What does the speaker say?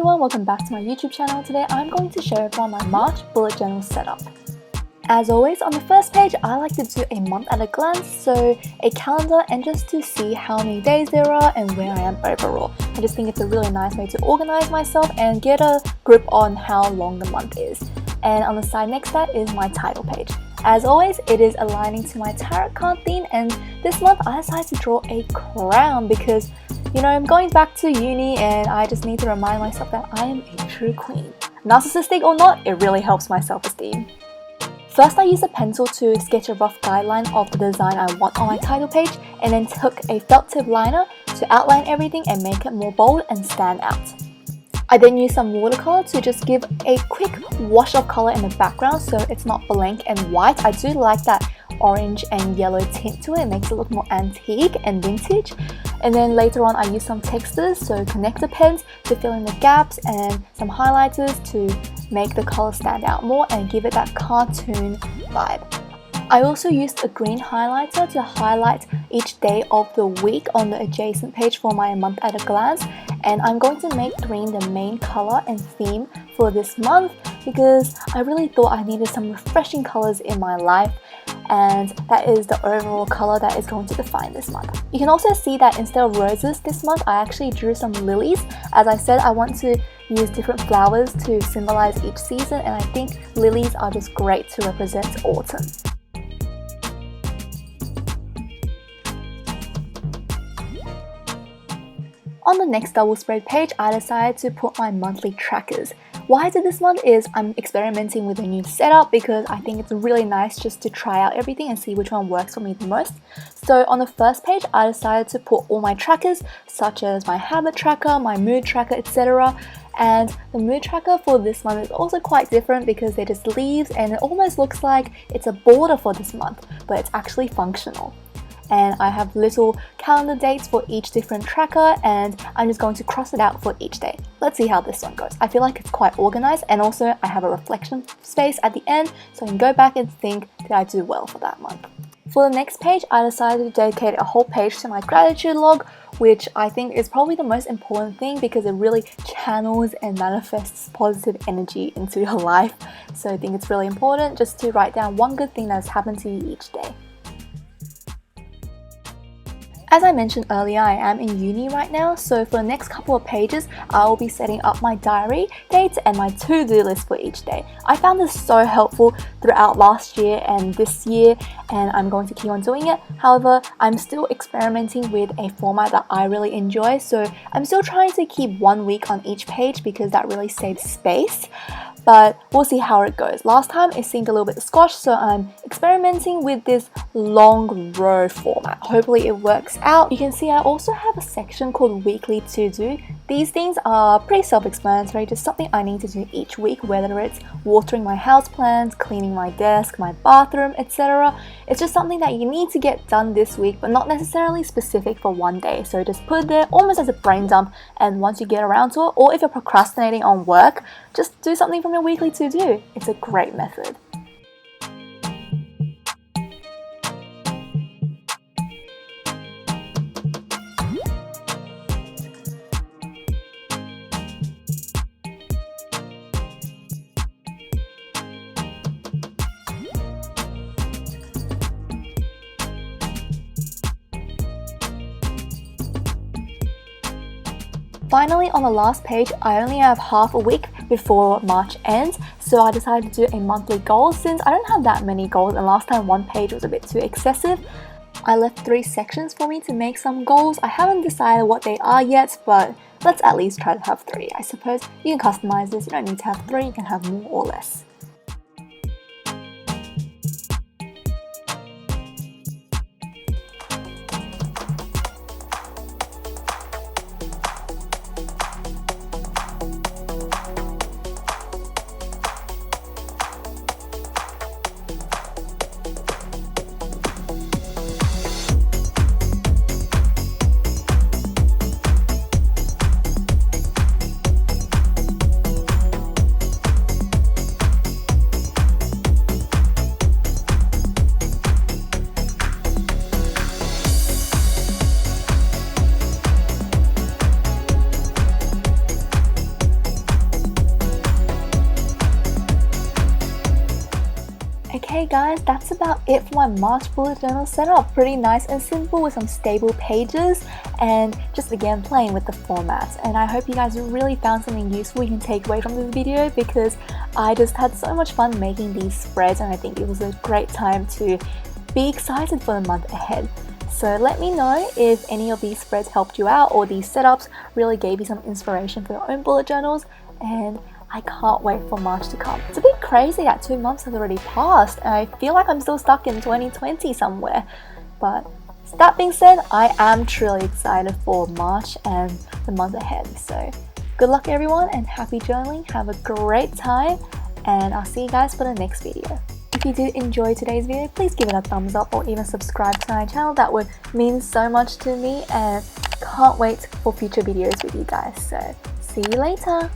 everyone, welcome back to my YouTube channel. Today I'm going to share everyone my March bullet journal setup. As always, on the first page I like to do a month at a glance, so a calendar and just to see how many days there are and where I am overall. I just think it's a really nice way to organize myself and get a grip on how long the month is. And on the side next to that is my title page. As always, it is aligning to my tarot card theme, and this month I decided to draw a crown because I'm going back to uni and I just need to remind myself that I am a true queen. Narcissistic or not, it really helps my self-esteem. First, I used a pencil to sketch a rough guideline of the design I want on my title page, and then took a felt tip liner to outline everything and make it more bold and stand out. I then used some watercolor to just give a quick wash of color in the background so it's not blank and white. I do like that orange and yellow tint to it. It makes it look more antique and vintage. And then later on I used some textures, so connector pens to fill in the gaps and some highlighters to make the color stand out more and give it that cartoon vibe. I also used a green highlighter to highlight each day of the week on the adjacent page for my month at a glance, and I'm going to make green the main color and theme for this month because I really thought I needed some refreshing colors in my life, and that is the overall color that is going to define this month. You can also see that instead of roses this month I actually drew some lilies. As I said, I want to use different flowers to symbolize each season, and I think lilies are just great to represent autumn. On the next double spread page, I decided to put my monthly trackers. Why I did this one is I'm experimenting with a new setup because I think it's really nice just to try out everything and see which one works for me the most. So on the first page, I decided to put all my trackers, such as my habit tracker, my mood tracker, etc. And the mood tracker for this month is also quite different because they're just leaves and it almost looks like it's a border for this month, but it's actually functional. And I have little calendar dates for each different tracker, and I'm just going to cross it out for each day. Let's see how this one goes. I feel like it's quite organized, and also I have a reflection space at the end so I can go back and think, did I do well for that month? For the next page, I decided to dedicate a whole page to my gratitude log, which I think is probably the most important thing because it really channels and manifests positive energy into your life. So I think it's really important just to write down one good thing that has happened to you each day. As I mentioned earlier, I am in uni right now, so for the next couple of pages, I will be setting up my diary dates and my to-do list for each day. I found this so helpful throughout last year and this year, and I'm going to keep on doing it. However, I'm still experimenting with a format that I really enjoy, so I'm still trying to keep 1 week on each page because that really saves space. But we'll see how it goes. Last time it seemed a little bit squashed, so I'm experimenting with this long row format. Hopefully it works out. You can see I also have a section called weekly to do. These things are pretty self-explanatory, just something I need to do each week, whether it's watering my houseplants, cleaning my desk, my bathroom, etc. It's just something that you need to get done this week, but not necessarily specific for one day. So just put it there almost as a brain dump, and once you get around to it, or if you're procrastinating on work, just do something from your weekly to-do. It's a great method. Finally, on the last page, I only have half a week before March ends, so I decided to do a monthly goal since I don't have that many goals, and last time one page was a bit too excessive. I left 3 sections for me to make some goals. I haven't decided what they are yet, but let's at least try to have 3. I suppose you can customize this, you don't need to have 3, you can have more or less. anyway guys, that's about it for my March bullet journal setup. Pretty nice and simple with some stable pages and just again playing with the formats. And I hope you guys really found something useful you can take away from this video, because I just had so much fun making these spreads and I think it was a great time to be excited for the month ahead. So let me know if any of these spreads helped you out or these setups really gave you some inspiration for your own bullet journals, and I can't wait for March to come. It's a bit crazy that 2 months has already passed and I feel like I'm still stuck in 2020 somewhere. But that being said, I am truly excited for March and the month ahead. So good luck everyone and happy journaling. Have a great time and I'll see you guys for the next video. If you did enjoy today's video, please give it a thumbs up or even subscribe to my channel. That would mean so much to me and can't wait for future videos with you guys. So see you later.